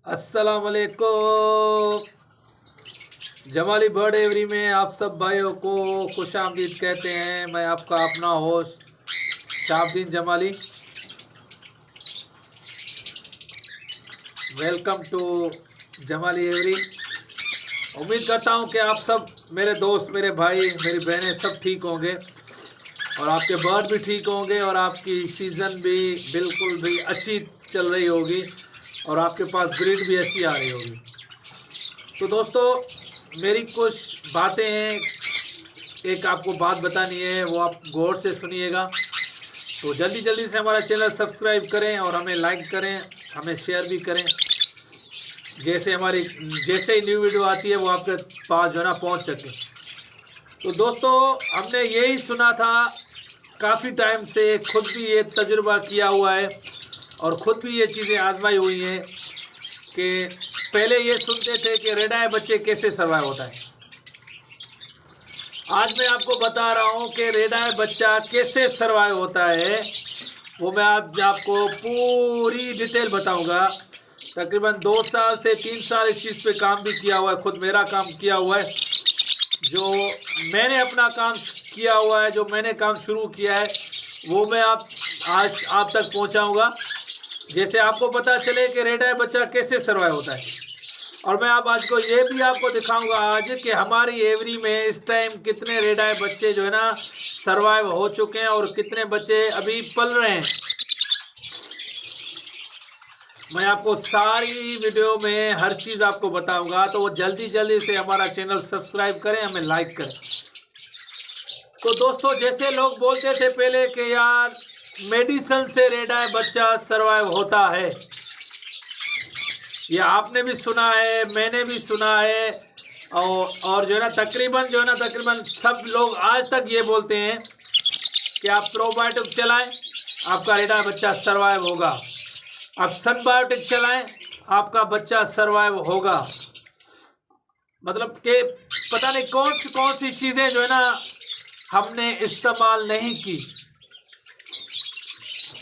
अस्सलाम वालेकुम। Jamali bird every में आप सब भाइयों को खुशामदीद कहते हैं। मैं आपका अपना host Shahbuddin Jamali. Welcome to Jamali every. उम्मीद करता हूं कि आप सब मेरे दोस्त, मेरे भाई, मेरी बहनें सब ठीक होंगे और आपके बर्ड भी ठीक होंगे और आपकी सीज़न भी बिल्कुल भी अच्छी चल रही होगी और आपके पास ब्रीड भी अच्छी आ रही होगी। तो दोस्तों, मेरी कुछ बातें हैं, एक आपको बात बतानी है, वो आप गौर से सुनिएगा। तो जल्दी जल्दी से हमारा चैनल सब्सक्राइब करें और हमें लाइक करें, हमें शेयर भी करें, जैसे ही न्यू वीडियो आती है वो आपके पास जो है ना पहुँच सके। तो दोस्तों, हमने यही सुना था काफ़ी टाइम से, खुद भी ये तजुर्बा किया हुआ है और ख़ुद भी ये चीज़ें आजमाई हुई हैं कि पहले ये सुनते थे कि रेड आई बच्चे कैसे सर्वाइव होता है। आज मैं आपको बता रहा हूँ कि रेड आई बच्चा कैसे सर्वाइव होता है, वो मैं आपको पूरी डिटेल बताऊँगा। तकरीबन 2 साल से 3 साल इस चीज़ पे काम भी किया हुआ है, खुद मेरा काम किया हुआ है, जो मैंने अपना काम किया हुआ है, जो मैंने काम शुरू किया है वो मैं आज आप तक पहुंचाऊंगा, जैसे आपको पता चले कि रेड आई बच्चा कैसे सर्वाइव होता है। और मैं आज को ये भी आपको दिखाऊंगा आज कि हमारी एवरी में इस टाइम कितने रेड आई बच्चे जो है ना सर्वाइव हो चुके हैं और कितने बच्चे अभी पल रहे हैं। मैं आपको सारी वीडियो में हर चीज़ आपको बताऊंगा, तो वो जल्दी जल्दी से हमारा चैनल सब्सक्राइब करें, हमें लाइक करें। तो दोस्तों, जैसे लोग बोलते थे पहले कि यार मेडिसिन से रेड आई बच्चा सर्वाइव होता है, ये आपने भी सुना है, मैंने भी सुना है, और जो है ना तकरीबन सब लोग आज तक ये बोलते हैं कि आप प्रोबायोटिक चलाएं, आपका रेड आई बच्चा सर्वाइव होगा। आप सनबायोटिक चलाएं, आपका बच्चा सर्वाइव होगा। मतलब कि पता नहीं कौन सी चीज़ें जो है ना हमने इस्तेमाल नहीं की।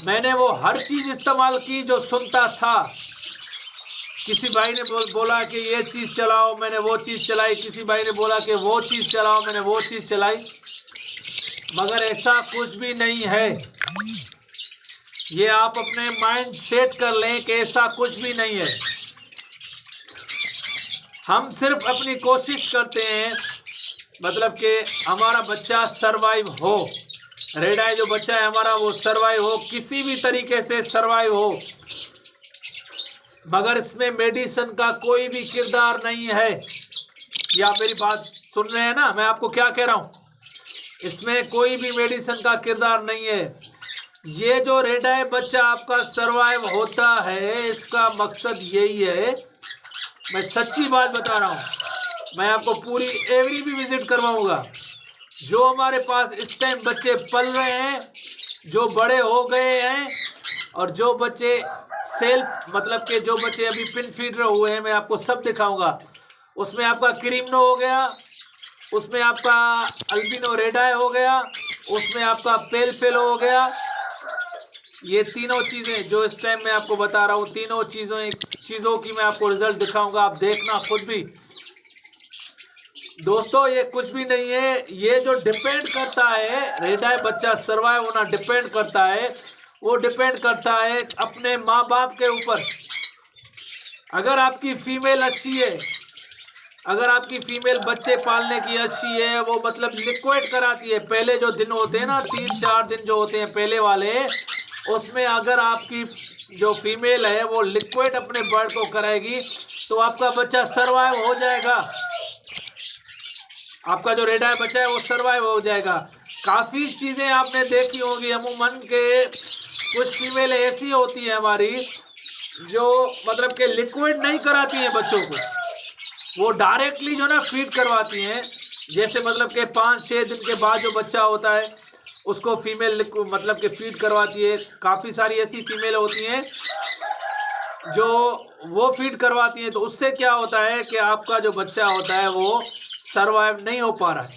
मैंने वो हर चीज़ इस्तेमाल की जो सुनता था। किसी भाई ने बोला कि ये चीज़ चलाओ, मैंने वो चीज़ चलाई। किसी भाई ने बोला कि वो चीज़ चलाओ, मैंने वो चीज़ चलाई। मगर ऐसा कुछ भी नहीं है। ये आप अपने माइंड सेट कर लें कि ऐसा कुछ भी नहीं है। हम सिर्फ अपनी कोशिश करते हैं, मतलब कि हमारा बच्चा सरवाइव हो, रेड आई जो बच्चा है हमारा वो सरवाइव हो, किसी भी तरीके से सरवाइव हो। मगर इसमें मेडिसिन का कोई भी किरदार नहीं है। ये आप मेरी बात सुन रहे हैं ना, मैं आपको क्या कह रहा हूँ, इसमें कोई भी मेडिसिन का किरदार नहीं है। ये जो रेड आई बच्चा आपका सरवाइव होता है, इसका मकसद यही है। मैं सच्ची बात बता रहा हूँ, मैं आपको पूरी एवरी भी विजिट करवाऊंगा। जो हमारे पास इस टाइम बच्चे पल रहे हैं, जो बड़े हो गए हैं, और जो बच्चे सेल्फ, मतलब कि जो बच्चे अभी पिन फीडर हुए हैं, मैं आपको सब दिखाऊंगा। उसमें आपका क्रीमनो हो गया, उसमें आपका अल्बिनो रेड आई हो गया, उसमें आपका पेल फेलो हो गया। ये तीनों चीज़ें जो इस टाइम मैं आपको बता रहा हूँ, तीनों चीज़ों की मैं आपको रिजल्ट दिखाऊंगा, आप देखना खुद भी। दोस्तों, ये कुछ भी नहीं है। ये जो डिपेंड करता है, रेड आई बच्चा सर्वाइव होना डिपेंड करता है, वो डिपेंड करता है अपने माँ बाप के ऊपर। अगर आपकी फीमेल अच्छी है, अगर आपकी फीमेल बच्चे पालने की अच्छी है, वो मतलब लिक्विड कराती है, पहले जो दिन होते हैं ना 3-4 दिन जो होते हैं पहले वाले, उसमें अगर आपकी जो फीमेल है वो लिक्विड अपने बर्ड को कराएगी तो आपका बच्चा सरवाइव हो जाएगा। आपका जो रेड आई बच्चा है वो सरवाइव हो जाएगा। काफ़ी चीज़ें आपने देखी होंगी, अमूमन के कुछ फीमेल ऐसी होती है हमारी जो मतलब कि लिक्विड नहीं कराती हैं बच्चों को, वो डायरेक्टली जो ना फीड करवाती हैं। जैसे मतलब कि 5-6 दिन के बाद जो बच्चा होता है उसको फीमेल मतलब कि फीड करवाती है। काफ़ी सारी ऐसी फीमेल होती हैं जो वो फीड करवाती हैं, तो उससे क्या होता है कि आपका जो बच्चा होता है वो सरवाइव नहीं हो पा रहा है।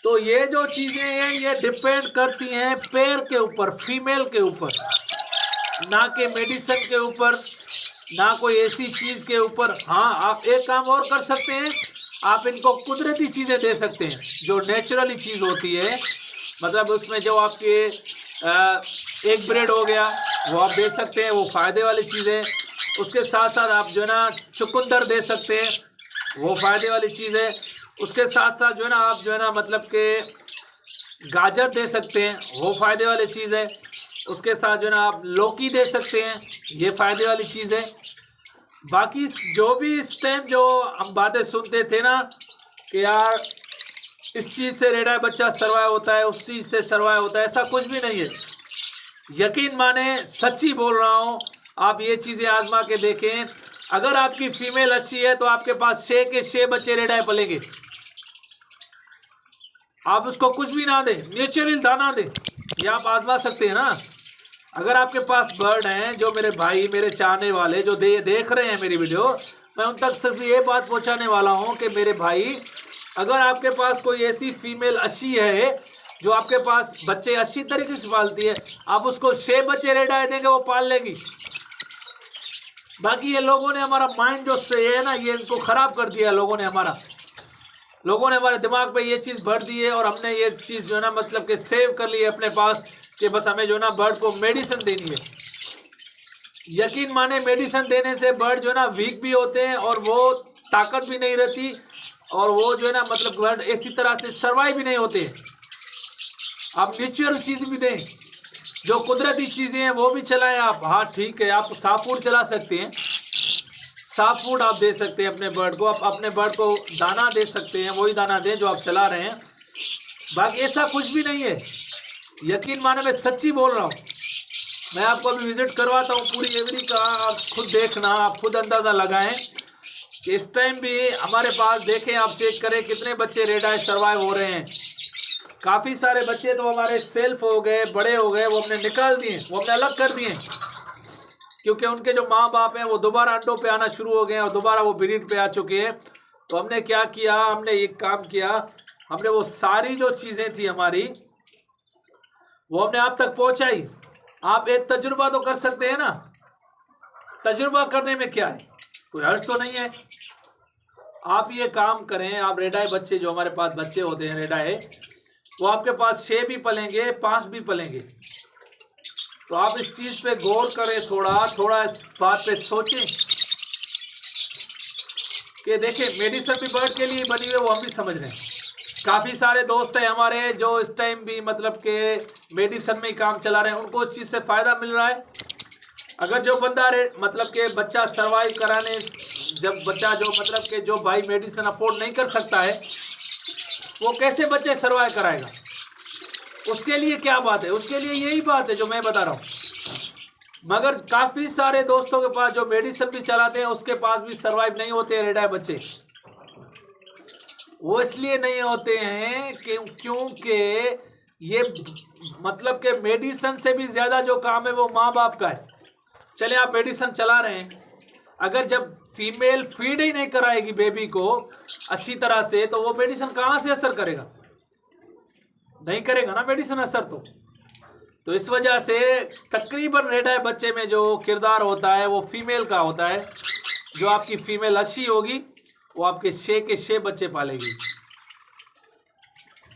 तो ये जो चीज़ें हैं ये डिपेंड करती हैं पेयर के ऊपर, फीमेल के ऊपर, ना कि मेडिसिन के ऊपर, ना कोई ऐसी चीज के ऊपर। हाँ, आप एक काम और कर सकते हैं, आप इनको कुदरती चीजें दे सकते हैं, जो नेचुरली चीज होती है। मतलब उसमें जो आपके एक ब्रेड हो गया, वो आप दे सकते हैं, वो फायदे वाली चीज़ है। उसके साथ साथ आप जो है ना चुकंदर दे सकते हैं, वो फायदे वाली चीज़ है। उसके साथ साथ जो है ना आप जो है ना मतलब के गाजर दे सकते हैं, वो फायदे वाली चीज़ है। उसके साथ जो है ना आप लौकी दे सकते हैं, ये फायदे वाली चीज़ है। बाकी जो भी इस टाइम जो हम बातें सुनते थे ना कि यार इस चीज़ से रेडा बच्चा सर्वाइव होता है, उस चीज़ से सर्वाइव होता है, ऐसा कुछ भी नहीं है। यकीन माने, सच्ची बोल रहा हूँ, आप ये चीज़ें आजमा के देखें। अगर आपकी फीमेल अच्छी है तो आपके पास 6 के 6 बच्चे रेडाए पलेंगे। आप उसको कुछ भी ना दें, नेचुरल दाना दें, ये आप आजमा सकते हैं ना। अगर आपके पास बर्ड हैं, जो मेरे भाई, मेरे चाहने वाले जो देख रहे हैं मेरी वीडियो, मैं उन तक सिर्फ ये बात पहुंचाने वाला हूं कि मेरे भाई, अगर आपके पास कोई ऐसी फीमेल अच्छी है जो आपके पास बच्चे अच्छी तरीके से पालती है, आप उसको 6 बच्चे रेडाए देंगे, वो पाल लेगी। बाकी ये लोगों ने हमारा माइंड जो है ना, ये इनको खराब कर दिया। लोगों ने हमारे दिमाग पे ये चीज़ भर दी है, और हमने ये चीज़ जो है ना मतलब कि सेव कर ली है अपने पास कि बस हमें जो है ना बर्ड को मेडिसिन देनी है। यकीन माने, मेडिसिन देने से बर्ड जो है ना वीक भी होते हैं, और वो ताकत भी नहीं रहती, और वो जो है ना मतलब बर्ड इसी तरह से सर्वाइव भी नहीं होते। आप नेचुरल चीज़ भी दें, जो कुदरती चीज़ें हैं वो भी चलाएं आप। हाँ ठीक है, आप साफ फूड चला सकते हैं, साफ फूड आप दे सकते हैं अपने बर्ड को। आप अपने बर्ड को दाना दे सकते हैं, वही दाना दें जो आप चला रहे हैं। बाकी ऐसा कुछ भी नहीं है, यकीन माने, मैं सच्ची बोल रहा हूँ। मैं आपको अभी विजिट करवाता हूँ पूरी एवरी का, आप खुद देखना, आप खुद अंदाज़ा लगाएं कि इस टाइम भी हमारे पास, देखें आप, चेक करें कितने बच्चे रेडाए सर्वाइव हो रहे हैं। काफ़ी सारे बच्चे तो हमारे सेल्फ हो गए, बड़े हो गए, वो हमने निकाल दिए, वो हमने अलग कर दिए, क्योंकि उनके जो माँ बाप हैं वो दोबारा अंडों पे आना शुरू हो गए हैं, और दोबारा वो ब्रीड पे आ चुके हैं। तो हमने क्या किया, हमने एक काम किया, हमने वो सारी जो चीज़ें थी हमारी, वो हमने आप तक पहुंचाई। आप एक तजुर्बा तो कर सकते हैं ना, तजुर्बा करने में क्या है, कोई हर्ज तो नहीं है। आप ये काम करें, आप रेडाए बच्चे, जो हमारे पास बच्चे होते हैं रेडाए, वो आपके पास 6 भी पलेंगे, 5 भी पलेंगे। तो आप इस चीज़ पे गौर करें, थोड़ा इस बात पे सोचें कि देखें, मेडिसिन भी बर्ड के लिए बनी हुई है, वो हम भी समझ रहे हैं। काफ़ी सारे दोस्त हैं हमारे जो इस टाइम भी मतलब के मेडिसिन में ही काम चला रहे हैं, उनको उस चीज़ से फ़ायदा मिल रहा है। अगर जो बंदा मतलब के बच्चा सर्वाइव कराने, जब बच्चा जो मतलब के जो भाई मेडिसिन अफोर्ड नहीं कर सकता है, वो कैसे बच्चे सर्वाइव कराएगा? उसके लिए क्या बात है, उसके लिए यही बात है जो मैं बता रहा हूँ। मगर काफ़ी सारे दोस्तों के पास जो मेडिसिन भी चलाते हैं, उसके पास भी सर्वाइव नहीं होते हैं रेडाए बच्चे। वो इसलिए नहीं होते हैं कि क्योंकि ये मतलब के मेडिसिन से भी ज़्यादा जो काम है वो माँ बाप का है। चले आप मेडिसिन चला रहे हैं, अगर जब फीमेल फीड ही नहीं कराएगी बेबी को अच्छी तरह से, तो वो मेडिसिन कहाँ से असर करेगा? नहीं करेगा ना मेडिसिन असर। तो इस वजह से तकरीबन रेडाए बच्चे में जो किरदार होता है वो फीमेल का होता है। जो आपकी फीमेल अच्छी होगी वो आपके 6 के 6 बच्चे पालेगी।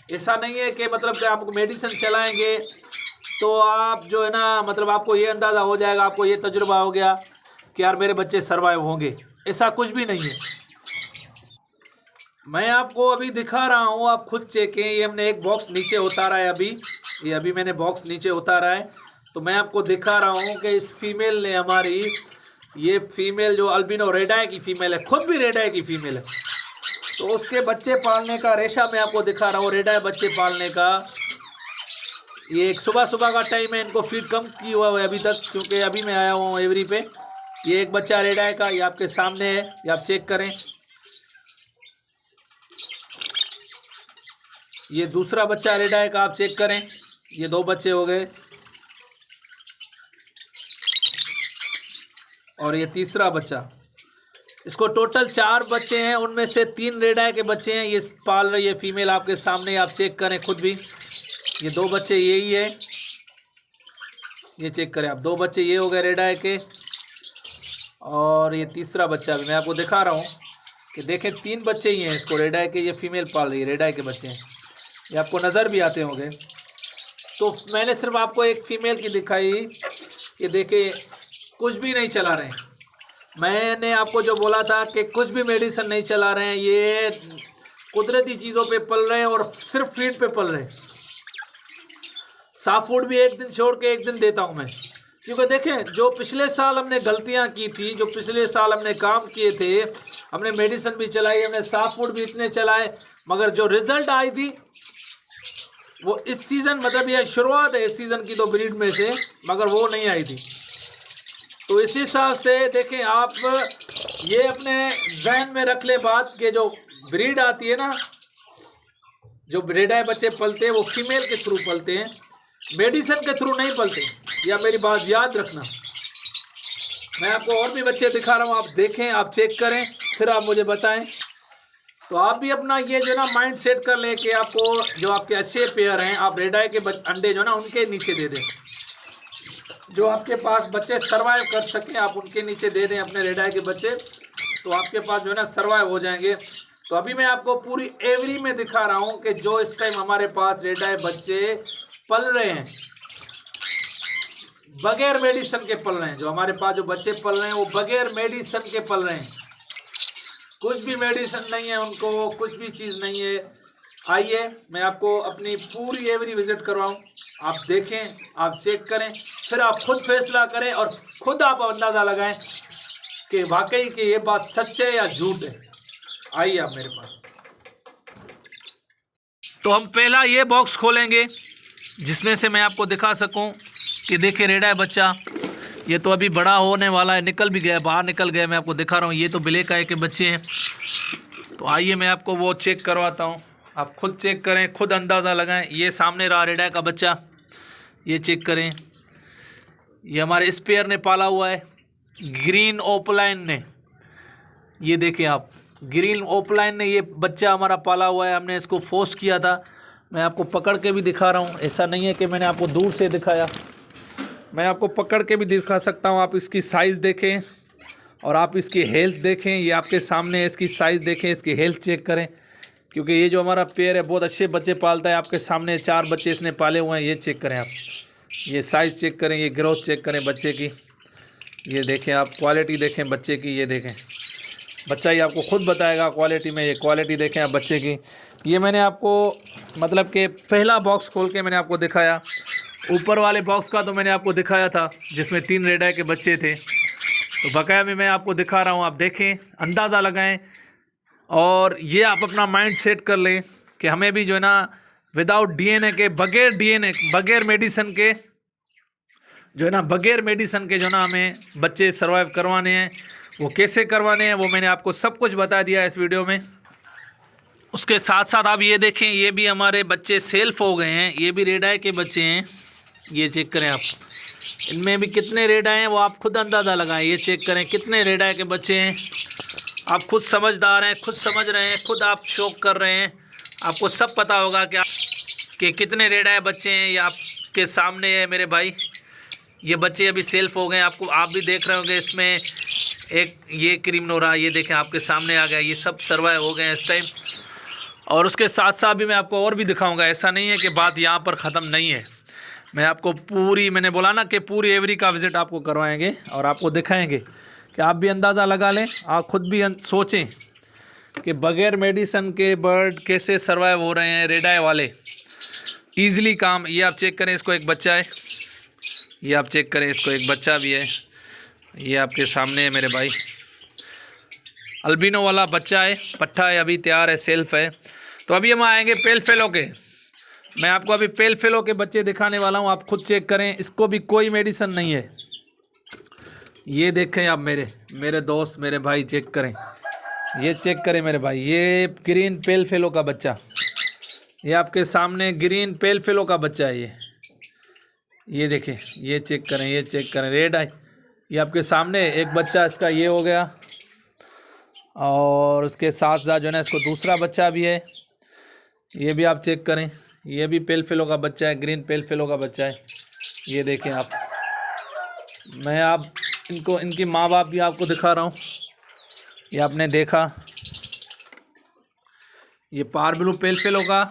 ऐसा नहीं है कि मतलब कि आप मेडिसिन चलाएंगे तो आप जो है ना मतलब आपको ये अंदाज़ा हो जाएगा, आपको ये तजुर्बा हो गया कि यार मेरे बच्चे सर्वाइव होंगे। ऐसा कुछ भी नहीं है। मैं आपको अभी दिखा रहा हूँ, आप खुद चेकें। ये हमने एक बॉक्स नीचे उतारा है अभी, ये अभी मैंने बॉक्स नीचे उतारा है, तो मैं आपको दिखा रहा हूँ कि इस फीमेल ने हमारी, ये फीमेल जो अल्बिनो रेडाए की फीमेल है, खुद भी रेडाए की फीमेल है, तो उसके बच्चे पालने का रेशा मैं आपको दिखा रहा हूँ। रेडाए बच्चे पालने का ये एक सुबह का टाइम है, इनको फीड कम की हुआ है अभी तक, क्योंकि अभी मैं आया हूँ एवरी पे। ये एक बच्चा रेडाए का, ये आपके सामने है, ये आप चेक करें। ये दूसरा बच्चा रेडाए का, आप चेक करें। ये 2 बच्चे हो गए, और ये तीसरा बच्चा। इसको टोटल 4 बच्चे हैं, उनमें से 3 रेडाए के बच्चे हैं। ये पाल रही है फीमेल, आपके सामने, आप चेक करें खुद भी। ये 2 बच्चे यही है, ये चेक करें आप, 2 बच्चे ये हो गए रेडाए के, और ये तीसरा बच्चा भी मैं आपको दिखा रहा हूँ कि देखें 3 बच्चे ही हैं इसको रेड आई के, ये फीमेल पाल रही है, रेड आई के बच्चे हैं, ये आपको नज़र भी आते होंगे। तो मैंने सिर्फ आपको एक फीमेल की दिखाई, ये देखिए कुछ भी नहीं चला रहे हैं। मैंने आपको जो बोला था कि कुछ भी मेडिसिन नहीं चला रहे हैं, ये कुदरती चीज़ों पे पल रहे हैं और सिर्फ फीड पे पल रहे हैं। साफ फूड भी एक दिन छोड़ के एक दिन देता हूं मैं, क्योंकि देखें जो पिछले साल हमने गलतियां की थी, जो पिछले साल हमने काम किए थे, हमने मेडिसिन भी चलाई, हमने साफ फूड भी इतने चलाए, मगर जो रिजल्ट आई थी वो इस सीज़न, मतलब ये शुरुआत है इस सीज़न की तो ब्रीड में से, मगर वो नहीं आई थी। तो इस हिसाब से देखें आप, ये अपने जहन में रख ले बात कि जो ब्रीड आती है ना, जो ब्रीड है बच्चे पलते हैं वो फीमेल के थ्रू पलते हैं, मेडिसिन के थ्रू नहीं पलते, या मेरी बात याद रखना। मैं आपको और भी बच्चे दिखा रहा हूँ, आप देखें, आप चेक करें, फिर आप मुझे बताएं। तो आप भी अपना ये जो ना माइंड सेट कर लें कि आपको जो आपके अच्छे पेयर हैं, आप रेड आई के अंडे जो ना उनके नीचे दे दें, जो आपके पास बच्चे सरवाइव कर सकें आप उनके नीचे दे दें अपने रेड आई के बच्चे, तो आपके पास जो है ना सरवाइव हो जाएंगे। तो अभी मैं आपको पूरी एवरी में दिखा रहा हूँ कि जो इस टाइम हमारे पास रेड आई बच्चे पल रहे हैं, बगैर मेडिसिन के पल रहे हैं, जो हमारे पास जो बच्चे पल रहे हैं वो बगैर मेडिसिन के पल रहे हैं, कुछ भी मेडिसिन नहीं है उनको, कुछ भी चीज़ नहीं है। आइए मैं आपको अपनी पूरी एवरी विजिट करवाऊँ, आप देखें, आप चेक करें, फिर आप खुद फैसला करें और खुद आप अंदाज़ा लगाएं कि वाकई कि ये बात सच है या झूठ है। आइए आप मेरे पास। तो हम पहला ये बॉक्स खोलेंगे जिसमें से मैं आपको दिखा सकूं कि देखिए रेड आई बच्चा, ये तो अभी बड़ा होने वाला है, निकल भी गया, बाहर निकल गया, मैं आपको दिखा रहा हूँ। ये तो ब्लैक आई के बच्चे हैं। तो आइए मैं आपको वो चेक करवाता हूँ, आप खुद चेक करें, खुद अंदाज़ा लगाएं। ये सामने रहा रेड आई का बच्चा, ये चेक करें, ये हमारे स्पेयर ने पाला हुआ है, ग्रीन ओपलाइन ने, ये देखें आप, ग्रीन ओपलाइन ने ये बच्चा हमारा पाला हुआ है। हमने इसको फोर्स किया था, मैं आपको पकड़ के भी दिखा रहा हूँ, ऐसा नहीं है कि मैंने आपको दूर से दिखाया, मैं आपको पकड़ के भी दिखा सकता हूँ। आप इसकी साइज़ देखें और आप इसकी हेल्थ देखें, ये आपके सामने है, इसकी साइज़ देखें, इसकी हेल्थ चेक करें, क्योंकि ये जो हमारा पेयर है बहुत अच्छे बच्चे पालता है। आपके सामने 4 बच्चे इसने पाले हुए हैं, ये चेक करें आप, ये साइज़ चेक करें, ये ग्रोथ चेक करें बच्चे की, ये देखें आप, क्वालिटी देखें बच्चे की, ये देखें, बच्चा ही आपको खुद बताएगा क्वालिटी में, ये क्वालिटी देखें आप बच्चे की। ये मैंने आपको मतलब कि पहला बॉक्स खोल के मैंने आपको दिखाया, ऊपर वाले बॉक्स का तो मैंने आपको दिखाया था जिसमें 3 रेड आई के बच्चे थे, तो बकाया में मैं आपको दिखा रहा हूँ, आप देखें, अंदाज़ा लगाएं और ये आप अपना माइंड सेट कर लें कि हमें भी जो है ना विदाउट डीएनए के, बगैर डीएनए, बगैर मेडिसिन के जो है ना, बगैर मेडिसिन के जो ना हमें बच्चे सर्वाइव करवाने हैं। वो कैसे करवाने हैं वो मैंने आपको सब कुछ बता दिया है इस वीडियो में। उसके साथ साथ आप ये देखें, ये भी हमारे बच्चे सेल्फ हो गए हैं, ये भी रेड आई के बच्चे हैं, ये चेक करें आप, इनमें भी कितने रेड आई हैं वो आप खुद अंदाज़ा लगाएं, ये चेक करें कितने रेड आई के बच्चे हैं। आप खुद समझदार हैं, खुद समझ रहे हैं, खुद आप शौक कर रहे हैं, आपको सब पता होगा क्या कि कितने रेड आई बच्चे हैं। ये आपके सामने है मेरे भाई, ये बच्चे अभी सेल्फ हो गए, आपको, आप भी देख रहे होंगे, इसमें एक ये क्रीम नोरा, ये देखें आपके सामने आ गया, ये सब सर्वाइव हो गए हैं इस टाइम। और उसके साथ साथ भी मैं आपको और भी दिखाऊंगा, ऐसा नहीं है कि बात यहाँ पर ख़त्म नहीं है, मैं आपको पूरी, मैंने बोला ना कि पूरी एवरी का विज़िट आपको करवाएंगे और आपको दिखाएंगे कि आप भी अंदाज़ा लगा लें, आप खुद भी सोचें कि बग़ैर मेडिसिन के बर्ड कैसे सर्वाइव हो रहे हैं रेड आई वाले, ईज़िली काम। ये आप चेक करें, इसको एक बच्चा है, ये आप चेक करें, इसको एक बच्चा भी है, ये आपके सामने है मेरे भाई, अल्बिनो वाला बच्चा है, पट्ठा है, अभी तैयार है, सेल्फ है। तो अभी हम आएंगे पेल फेलो के, मैं आपको अभी पेल फेलो के बच्चे दिखाने वाला हूँ, आप खुद चेक करें, इसको भी कोई मेडिसिन नहीं है। ये देखें आप मेरे दोस्त, मेरे भाई, चेक करें, ये चेक करें मेरे भाई, ये ग्रीन पेल फेलो का बच्चा, ये आपके सामने ग्रीन पेल फेलो का बच्चा है, ये देखें, ये चेक करें, ये चेक करें, रेड आई, ये आपके सामने एक बच्चा इसका ये हो गया, और उसके साथ साथ जो है ना इसको दूसरा बच्चा भी है, ये भी आप चेक करें, ये भी पेल फेलो का बच्चा है, ग्रीन पेल फेलो का बच्चा है, ये देखें आप। मैं आप इनको इनकी माँ बाप भी आपको दिखा रहा हूँ। ये आपने देखा, ये पार ब्लू पेल फेल होगा,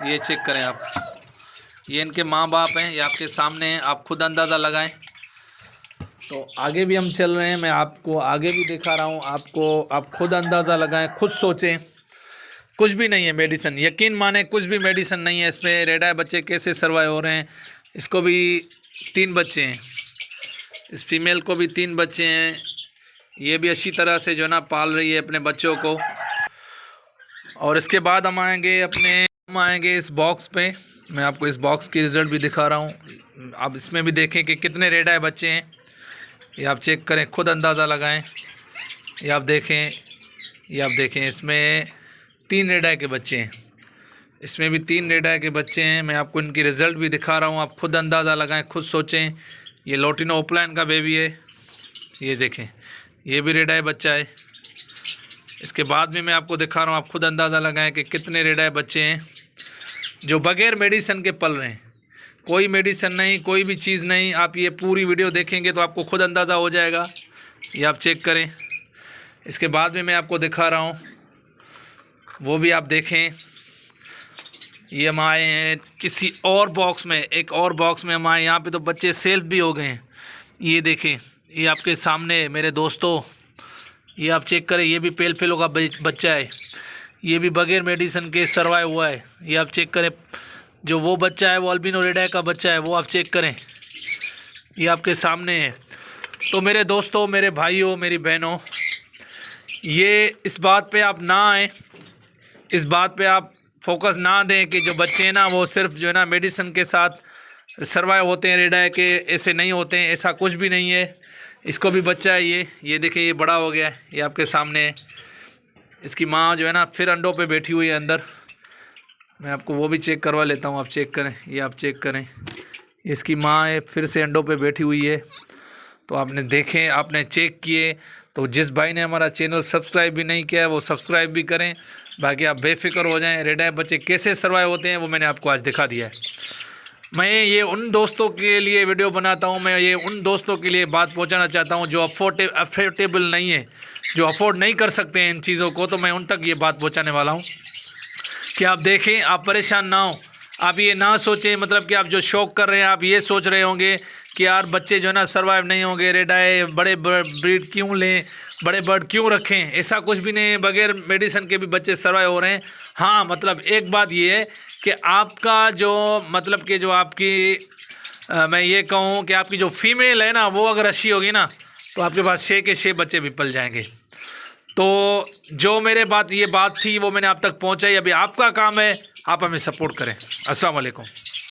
ये चेक करें आप, ये इनके माँ बाप हैं, ये आपके सामने हैं, आप खुद अंदाज़ा लगाएं। तो आगे भी हम चल रहे हैं, मैं आपको आगे भी दिखा रहा हूँ आपको, आप खुद अंदाज़ा लगाएं, खुद सोचें। कुछ भी नहीं है मेडिसिन, यकीन माने कुछ भी मेडिसिन नहीं है इसमें। रेड आई बच्चे कैसे सर्वाइव हो रहे हैं। इसको भी 3 बच्चे हैं, इस फीमेल को भी 3 बच्चे हैं। ये भी अच्छी तरह से जो है ना पाल रही है अपने बच्चों को। और इसके बाद हम आएंगे इस बॉक्स पे। मैं आपको इस बॉक्स की रिज़ल्ट भी दिखा रहा हूँ। आप इसमें भी देखें कि कितने रेड आई बच्चे हैं, ये आप चेक करें, खुद अंदाज़ा लगाएं। ये आप देखें, इसमें 3 रेड आई के बच्चे हैं, इसमें भी 3 रेड आई के बच्चे हैं। मैं आपको इनकी रिज़ल्ट भी दिखा रहा हूँ, आप खुद अंदाज़ा लगाएं, खुद सोचें। ये लोटिनो ओपलाइन का बेबी है, ये देखें, ये भी रेड आई बच्चा है। इसके बाद में मैं आपको दिखा रहा हूँ, आप खुद अंदाज़ा लगाएं कि कितने रेड आई बच्चे हैं जो बग़ैर मेडिसिन के पल रहे हैं। कोई मेडिसिन नहीं, कोई भी चीज़ नहीं। आप ये पूरी वीडियो देखेंगे तो आपको खुद अंदाज़ा हो जाएगा। ये आप चेक करें। इसके बाद में मैं आपको दिखा रहा हूँ, वो भी आप देखें। ये हम आए हैं किसी और बॉक्स में, एक और बॉक्स में हम आए। यहाँ पे तो बच्चे सेल्फ भी हो गए हैं। ये देखें, ये आपके सामने मेरे दोस्तों, ये आप चेक करें, ये भी पेल फेलो का बच्चा है, ये भी बगैर मेडिसिन के सर्वाइव हुआ है। ये आप चेक करें, जो वो बच्चा है वो अल्बिनो रेड आई का बच्चा है, वो आप चेक करें, ये आपके सामने है। तो मेरे दोस्तों, मेरे भाइयों, मेरी बहनों, ये इस बात पे आप ना आएँ, इस बात पे आप फोकस ना दें कि जो बच्चे हैं ना वो सिर्फ जो है ना मेडिसिन के साथ सर्वाइव होते हैं, रेड आई के ऐसे नहीं होते हैं, ऐसा कुछ भी नहीं है। इसको भी बच्चा है, ये देखिए, ये बड़ा हो गया है, ये आपके सामने है। इसकी माँ जो है ना फिर अंडों पे बैठी हुई है अंदर। मैं आपको वो भी चेक करवा लेता हूँ, आप चेक करें, ये आप चेक करें, इसकी माँ है, फिर से अंडों पे बैठी हुई है। तो आपने देखें, आपने चेक किए। तो जिस भाई ने हमारा चैनल सब्सक्राइब भी नहीं किया है वो सब्सक्राइब भी करें। बाकी आप बेफिक्र हो जाएं, रेड आई बच्चे कैसे सर्वाइव होते हैं वो मैंने आपको आज दिखा दिया है। मैं ये उन दोस्तों के लिए वीडियो बनाता हूँ, मैं ये उन दोस्तों के लिए बात पहुँचाना चाहता हूँ जो अफोर्डेबल नहीं है, जो अफोर्ड नहीं कर सकते हैं इन चीज़ों को। तो मैं उन तक ये बात पहुँचाने वाला हूँ कि आप देखें, आप परेशान ना हो। आप ये ना सोचें, मतलब कि आप जो शौक कर रहे हैं, आप ये सोच रहे होंगे कि यार बच्चे जो है ना सर्वाइव नहीं होंगे, रेड आई बड़े ब्रीड क्यों लें, बड़े बर्ड क्यों रखें। ऐसा कुछ भी नहीं है, बगैर मेडिसिन के भी बच्चे सर्वाइव हो रहे हैं। हाँ, मतलब एक बात ये है कि आपका जो मतलब कि जो आपकी मैं ये कहूँ कि आपकी जो फीमेल है ना वो अगर अच्छी होगी ना तो आपके पास 6 के 6 बच्चे भी पल जाएंगे। तो जो मेरे बात थी वो मैंने आप तक पहुँचाई। अभी आपका काम है, आप हमें सपोर्ट करें। अस्सलाम वालेकुम।